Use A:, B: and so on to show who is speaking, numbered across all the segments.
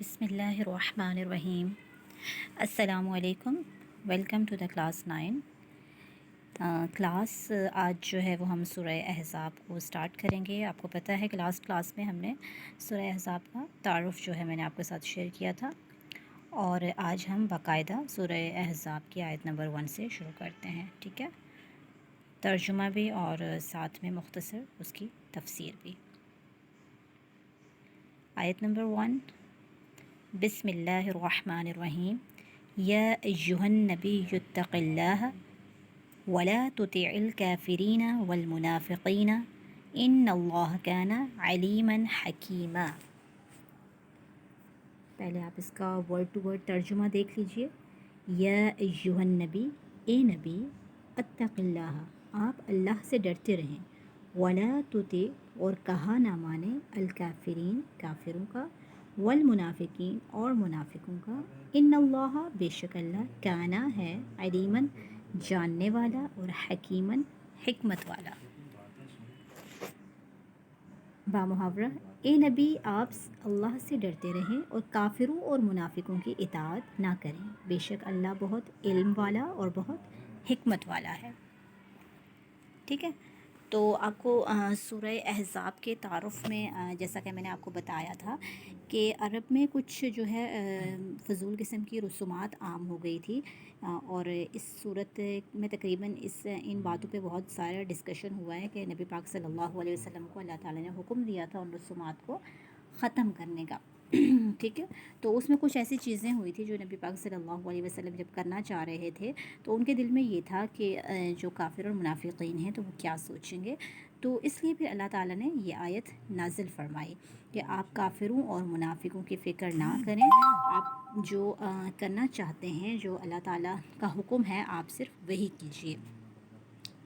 A: بسم اللہ الرحمن الرحیم۔ السلام علیکم، welcome to the class 9۔ Class آج جو ہے وہ ہم سورہ احزاب کو سٹارٹ کریں گے۔ آپ کو پتہ ہے کلاس میں ہم نے سورہ احزاب کا تعارف جو ہے میں نے آپ کے ساتھ شیئر کیا تھا، اور آج ہم باقاعدہ سورہ احزاب کی آیت نمبر 1 سے شروع کرتے ہیں، ٹھیک ہے؟ ترجمہ بھی اور ساتھ میں مختصر اس کی تفسیر بھی۔ آیت نمبر 1، بسم اللہ الرحمن الرحیم۔ یا ایہا النبی اتق اللہ ولا تطع الکافرین والمنافقین ان اللہ کان علیما حکیما۔ پہلے آپ اس کا ورڈ ٹو ورڈ ترجمہ دیکھ لیجئے۔ یا ایہا النبی، اے نبی، اتق اللہ، آپ اللہ سے ڈرتے رہیں، ولا تطع، اور کہا نہ مانے، الکافرین، کافروں کا، والمنافقین، اور منافقوں کا، ان اللہ، بے شک اللہ، کانا ہے، علیماً، جاننے والا، اور حکیماً، حکمت والا۔ بامحاورہ، اے نبی، آپ اللہ سے ڈرتے رہیں اور کافروں اور منافقوں کی اطاعت نہ کریں، بے شک اللہ بہت علم والا اور بہت حکمت والا ہے، ٹھیک ہے؟ تو آپ کو سورہ احزاب کے تعارف میں جیسا کہ میں نے آپ کو بتایا تھا کہ عرب میں کچھ جو ہے فضول قسم کی رسومات عام ہو گئی تھی، اور اس صورت میں تقریباً ان باتوں پہ بہت سارا ڈسکشن ہوا ہے کہ نبی پاک صلی اللہ علیہ وسلم کو اللہ تعالیٰ نے حکم دیا تھا ان رسومات کو ختم کرنے کا، ٹھیک ہے؟ تو اس میں کچھ ایسی چیزیں ہوئی تھی جو نبی پاک صلی اللہ علیہ وسلم جب کرنا چاہ رہے تھے تو ان کے دل میں یہ تھا کہ جو کافر اور منافقین ہیں تو وہ کیا سوچیں گے، تو اس لیے پھر اللہ تعالیٰ نے یہ آیت نازل فرمائی کہ آپ کافروں اور منافقوں کی فکر نہ کریں، آپ جو کرنا چاہتے ہیں، جو اللہ تعالیٰ کا حکم ہے، آپ صرف وہی کیجیے۔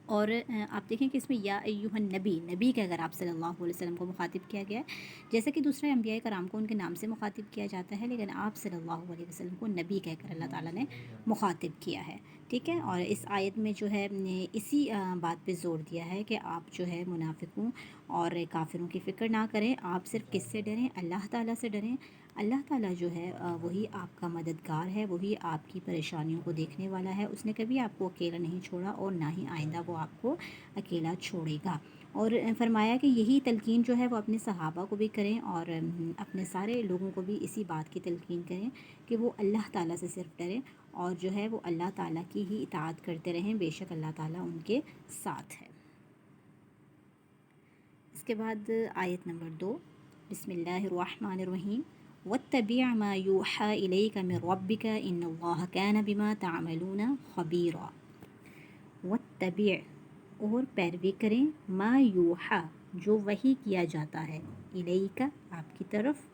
A: اور آپ دیکھیں کہ اس میں یا ایہا النبی، نبی کے اگر آپ صلی اللہ علیہ وسلم کو مخاطب کیا گیا ہے، جیسا کہ دوسرے انبیاء کرام کو ان کے نام سے مخاطب کیا جاتا ہے، لیکن آپ صلی اللہ علیہ وسلم کو نبی کہہ کر اللہ تعالیٰ نے مخاطب کیا ہے، ٹھیک ہے؟ اور اس آیت میں جو ہے اسی بات پہ زور دیا ہے کہ آپ جو ہے منافقوں اور کافروں کی فکر نہ کریں، آپ صرف کس سے ڈریں؟ اللہ تعالیٰ سے ڈریں۔ اللہ تعالیٰ جو ہے وہی آپ کا مددگار ہے، وہی آپ کی پریشانیوں کو دیکھنے والا ہے، اس نے کبھی آپ کو اکیلا نہیں چھوڑا اور نہ ہی آئندہ وہ آپ کو اکیلا چھوڑے گا۔ اور فرمایا کہ یہی تلقین جو ہے وہ اپنے صحابہ کو بھی کریں اور اپنے سارے لوگوں کو بھی اسی بات کی تلقین کریں کہ وہ اللہ تعالیٰ سے صرف ڈریں اور جو ہے وہ اللہ تعالیٰ کی ہی اطاعت کرتے رہیں، بے شک اللہ تعالیٰ ان کے ساتھ ہے۔ اس کے بعد آیت نمبر 2، بسم اللہ الرحمن الرحیم۔ واتبع ما یوحی الیک من ربک ان اللہ کان بما تعملون خبیرا۔ واتبع، اور پیروی کریں، ما یوحی، جو وحی کیا جاتا ہے، الیک، آپ کی طرف،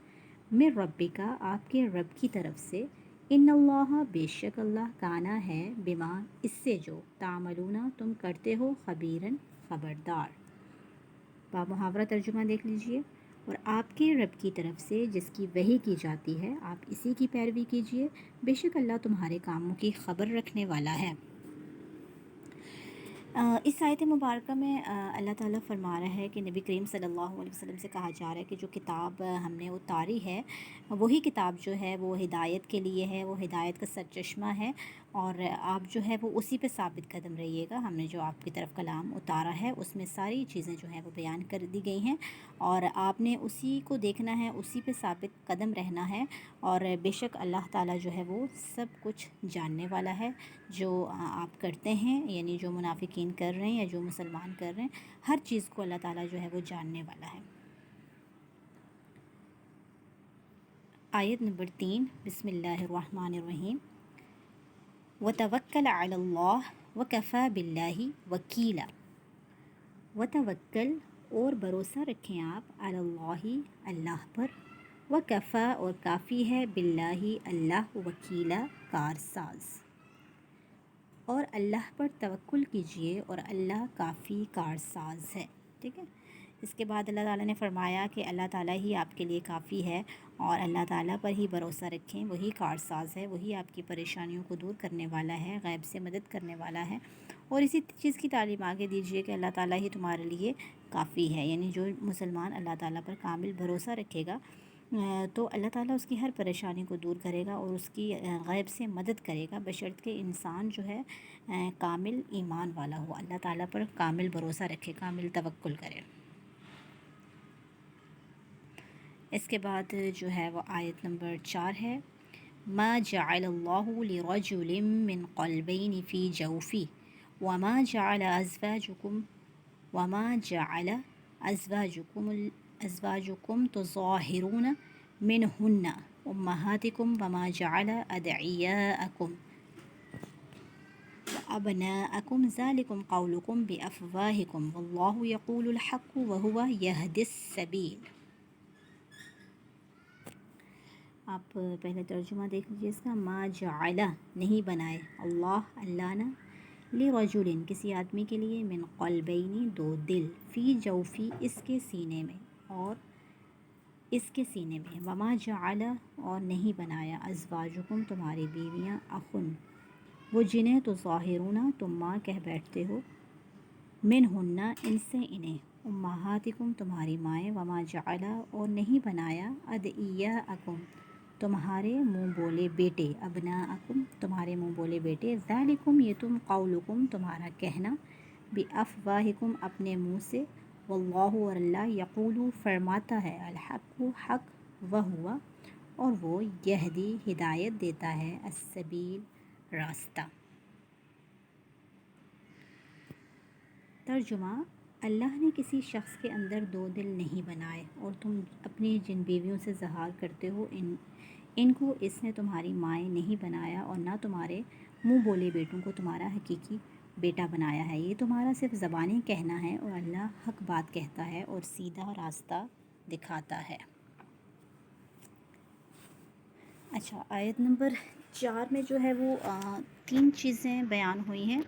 A: من ربک، آپ کے رب کی طرف سے، ان اللہ، بے شک اللہ، کانا ہے، بما، اس سے جو، تعملون، تم کرتے ہو، خبیرن، خبردار۔ بامحاورہ ترجمہ دیکھ لیجئے۔ اور آپ کے رب کی طرف سے جس کی وحی کی جاتی ہے، آپ اسی کی پیروی کیجئے، بے شک اللہ تمہارے کاموں کی خبر رکھنے والا ہے۔ اس آیت مبارکہ میں اللہ تعالیٰ فرما رہا ہے کہ نبی کریم صلی اللہ علیہ وسلم سے کہا جا رہا ہے کہ جو کتاب ہم نے اتاری ہے، وہی کتاب جو ہے وہ ہدایت کے لیے ہے، وہ ہدایت کا سرچشمہ ہے، اور آپ جو ہے وہ اسی پہ ثابت قدم رہیے گا۔ ہم نے جو آپ کی طرف کلام اتارا ہے اس میں ساری چیزیں جو ہیں وہ بیان کر دی گئی ہیں، اور آپ نے اسی کو دیکھنا ہے، اسی پہ ثابت قدم رہنا ہے، اور بے شک اللہ تعالیٰ جو ہے وہ سب کچھ جاننے والا ہے۔ جو آپ کرتے ہیں، یعنی جو منافقین کر رہے ہیں یا جو مسلمان کر رہے ہیں، ہر چیز کو اللہ تعالیٰ جو ہے وہ جاننے والا ہے۔ آیت نمبر 3، بسم اللہ الرحمن الرحیم۔ وتوکل علی اللہ وکفی باللہ وکیلا۔ وتوکل، اور بھروسہ رکھیں آپ، علی اللہ، اللہ پر، وکفی، اور کافی ہے، باللہ، اللہ، وکیلا، کارساز، اور اللہ پر توکل کیجئے اور اللہ کافی کارساز ہے، ٹھیک ہے؟ اس کے بعد اللہ تعالیٰ نے فرمایا کہ اللہ تعالیٰ ہی آپ کے لیے کافی ہے، اور اللہ تعالیٰ پر ہی بھروسہ رکھیں، وہی کارساز ہے، وہی آپ کی پریشانیوں کو دور کرنے والا ہے، غیب سے مدد کرنے والا ہے۔ اور اسی چیز کی تعلیم آگے دیجئے کہ اللہ تعالیٰ ہی تمہارے لیے کافی ہے، یعنی جو مسلمان اللہ تعالیٰ پر کامل بھروسہ رکھے گا تو اللہ تعالیٰ اس کی ہر پریشانی کو دور کرے گا اور اس کی غیب سے مدد کرے گا، بشرط کہ انسان جو ہے کامل ایمان والا ہو، اللہ تعالیٰ پر کامل بھروسہ رکھے، کامل توکل کرے۔ اس کے بعد جو ہے وہ آیت نمبر 4 ہے، ما جعل اللہ لرجل من قلبین فی جوفی وما جعل ازواجکم تظاہرون منہن امہاتکم وما جعل ادعیاءکم وابناءکم ذالکم قولکم بافواہکم واللہ یقول الحق وہو یہدی السبیل۔ آپ پہلے ترجمہ دیکھ لیجیے اس کا، ما جعل نہیں بنائے، اللہ نے، لرجل کسی آدمی کے لیے، من قلبین دو دل، فی جوفی اس کے سینے میں، اور اس کے سینے میں، وما جعل اور نہیں بنایا، ازواجکم تمہاری بیویاں، اخن وہ جنہیں تو ظاہرون تم ماں کہہ بیٹھتے ہو، منہن ان سے انہیں، امہاتکم تمہاری مائیں، وما جعل اور نہیں بنایا، ادعیاءکم تمہارے منہ بولے بیٹے، ابناءکم تمہارے منہ بولے بیٹے، ذالکم یہ تم، قولکم تمہارا کہنا، بافواہکم اپنے منہ سے، واللہ اور اللہ، یقول فرماتا ہے، الحق حق، وہو اور وہ، یہدی ہدایت دیتا ہے، السبیل راستہ۔ ترجمہ، اللہ نے کسی شخص کے اندر دو دل نہیں بنائے، اور تم اپنی جن بیویوں سے زہار کرتے ہو ان کو اس نے تمہاری مائیں نہیں بنایا، اور نہ تمہارے منہ بولے بیٹوں کو تمہارا حقیقی بیٹا بنایا ہے، یہ تمہارا صرف زبانی کہنا ہے، اور اللہ حق بات کہتا ہے اور سیدھا راستہ دکھاتا ہے۔ اچھا، آیت نمبر 4 میں جو ہے وہ 3 چیزیں بیان ہوئی ہیں۔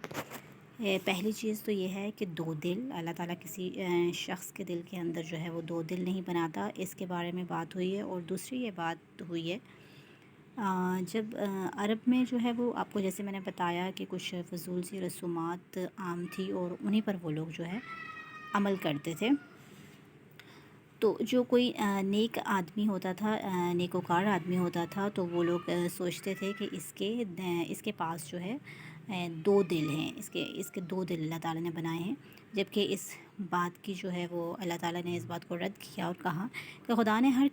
A: پہلی چیز تو یہ ہے کہ دو دل، اللہ تعالیٰ کسی شخص کے دل کے اندر جو ہے وہ دو دل نہیں بناتا، اس کے بارے میں بات ہوئی ہے، اور دوسری یہ بات ہوئی ہے جب عرب میں جو ہے وہ، آپ کو جیسے میں نے بتایا کہ کچھ فضول سی رسومات عام تھی، اور انہی پر وہ لوگ جو ہے عمل کرتے تھے۔ تو جو کوئی نیک آدمی ہوتا تھا، نیکوکار آدمی ہوتا تھا، تو وہ لوگ سوچتے تھے کہ اس کے پاس جو ہے دو دل ہیں، اس کے دو دل اللہ تعالیٰ نے بنائے ہیں، جبکہ اس بات کی جو ہے وہ اللہ تعالیٰ نے اس بات کو رد کیا اور کہا کہ خدا نے ہر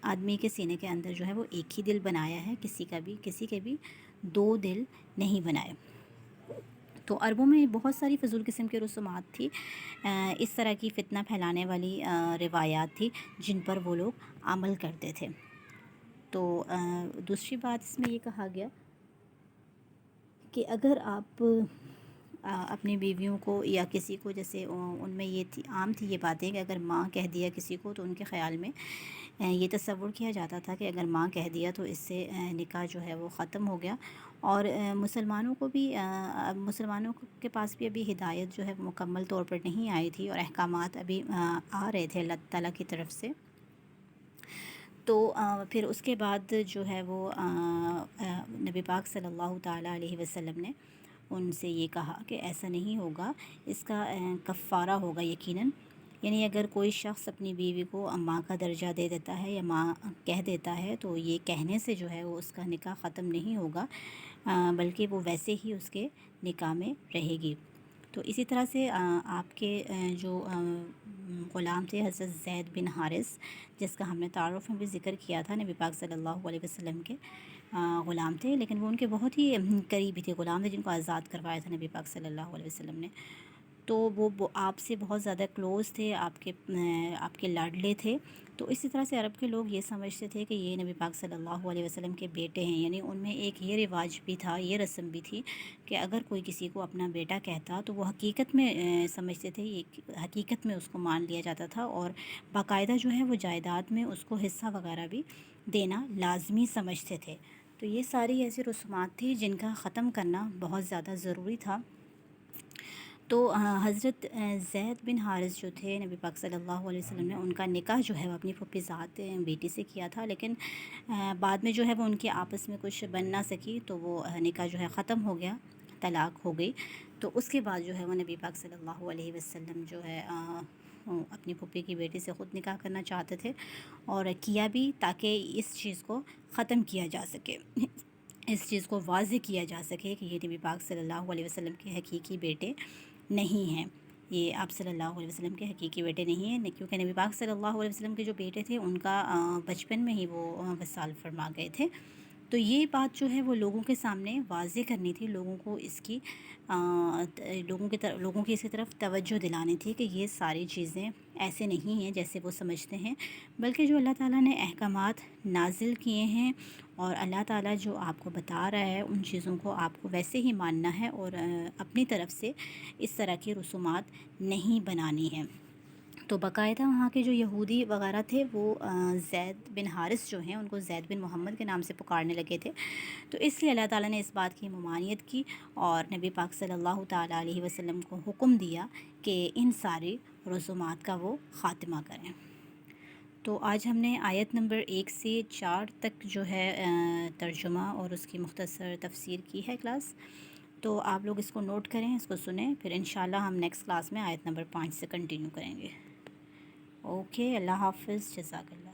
A: آدمی کے سینے کے اندر جو ہے وہ ایک ہی دل بنایا ہے، کسی کے بھی دو دل نہیں بنائے۔ تو عربوں میں بہت ساری فضول قسم کی رسومات تھی، اس طرح کی فتنہ پھیلانے والی روایات تھی جن پر وہ لوگ عمل کرتے تھے۔ تو دوسری بات اس میں یہ کہا گیا کہ اگر آپ اپنی بیویوں کو یا کسی کو، جیسے ان میں یہ تھی، عام تھی یہ باتیں کہ اگر ماں کہہ دیا کسی کو، تو ان کے خیال میں یہ تصور کیا جاتا تھا کہ اگر ماں کہہ دیا تو اس سے نکاح جو ہے وہ ختم ہو گیا، اور مسلمانوں کے پاس بھی ابھی ہدایت جو ہے وہ مکمل طور پر نہیں آئی تھی، اور احکامات ابھی آ رہے تھے اللہ تعالیٰ کی طرف سے۔ تو پھر اس کے بعد جو ہے وہ نبی پاک صلی اللہ تعالیٰ علیہ وسلم نے ان سے یہ کہا کہ ایسا نہیں ہوگا، اس کا کفارہ ہوگا یقیناً، یعنی اگر کوئی شخص اپنی بیوی کو ماں کا درجہ دے دیتا ہے یا ماں کہہ دیتا ہے، تو یہ کہنے سے جو ہے وہ اس کا نکاح ختم نہیں ہوگا، بلکہ وہ ویسے ہی اس کے نکاح میں رہے گی۔ تو اسی طرح سے آپ کے جو غلام تھے حضرت زید بن حارث، جس کا ہم نے تعارف میں بھی ذکر کیا تھا، نبی پاک صلی اللہ علیہ وسلم کے غلام تھے، لیکن وہ ان کے بہت ہی قریبی تھے، غلام تھے جن کو آزاد کروایا تھا نبی پاک صلی اللہ علیہ وسلم نے۔ تو وہ آپ سے بہت زیادہ کلوز تھے، آپ کے لاڈلے تھے۔ تو اسی طرح سے عرب کے لوگ یہ سمجھتے تھے کہ یہ نبی پاک صلی اللہ علیہ وسلم کے بیٹے ہیں، یعنی ان میں ایک یہ رواج بھی تھا، یہ رسم بھی تھی کہ اگر کوئی کسی کو اپنا بیٹا کہتا تو وہ حقیقت میں سمجھتے تھے، حقیقت میں اس کو مان لیا جاتا تھا، اور باقاعدہ جو ہے وہ جائیداد میں اس کو حصہ وغیرہ بھی دینا لازمی سمجھتے تھے۔ تو یہ ساری ایسی رسومات تھی جن کا ختم کرنا بہت زیادہ ضروری تھا۔ تو حضرت زید بن حارث جو تھے، نبی پاک صلی اللہ علیہ وسلم نے ان کا نکاح جو ہے وہ اپنی پھوپھی زاد بیٹی سے کیا تھا، لیکن بعد میں جو ہے وہ ان کے آپس میں کچھ بن نہ سکی، تو وہ نکاح جو ہے ختم ہو گیا، طلاق ہو گئی۔ تو اس کے بعد جو ہے وہ نبی پاک صلی اللہ علیہ وسلم جو ہے اپنی پھوپھی کی بیٹی سے خود نکاح کرنا چاہتے تھے، اور کیا بھی تاکہ اس چیز کو ختم کیا جا سکے، اس چیز کو واضح کیا جا سکے کہ یہ نبی پاک صلی اللہ علیہ وسلم کے حقیقی بیٹے نہیں ہیں، یہ آپ صلی اللہ علیہ وسلم کے حقیقی بیٹے نہیں ہیں، کیونکہ نبی پاک صلی اللہ علیہ وسلم کے جو بیٹے تھے ان کا بچپن میں ہی وہ وصال فرما گئے تھے۔ تو یہ بات جو ہے وہ لوگوں کے سامنے واضح کرنی تھی، لوگوں کو اس کی لوگوں کی اس کی طرف توجہ دلانی تھی کہ یہ ساری چیزیں ایسے نہیں ہیں جیسے وہ سمجھتے ہیں، بلکہ جو اللہ تعالیٰ نے احکامات نازل کیے ہیں اور اللہ تعالیٰ جو آپ کو بتا رہا ہے ان چیزوں کو آپ کو ویسے ہی ماننا ہے، اور اپنی طرف سے اس طرح کی رسومات نہیں بنانی ہیں۔ تو باقاعدہ وہاں کے جو یہودی وغیرہ تھے وہ زید بن حارث جو ہیں ان کو زید بن محمد کے نام سے پکارنے لگے تھے، تو اس لیے اللہ تعالیٰ نے اس بات کی ممانعت کی اور نبی پاک صلی اللہ تعالیٰ علیہ وسلم کو حکم دیا کہ ان ساری رسومات کا وہ خاتمہ کریں۔ تو آج ہم نے آیت نمبر 1 سے 4 تک جو ہے ترجمہ اور اس کی مختصر تفسیر کی ہے کلاس، تو آپ لوگ اس کو نوٹ کریں، اس کو سنیں، پھر انشاءاللہ ہم نیکسٹ کلاس میں آیت نمبر 5 سے کنٹینیو کریں گے۔ اوکے، اللہ حافظ، جزاک اللہ۔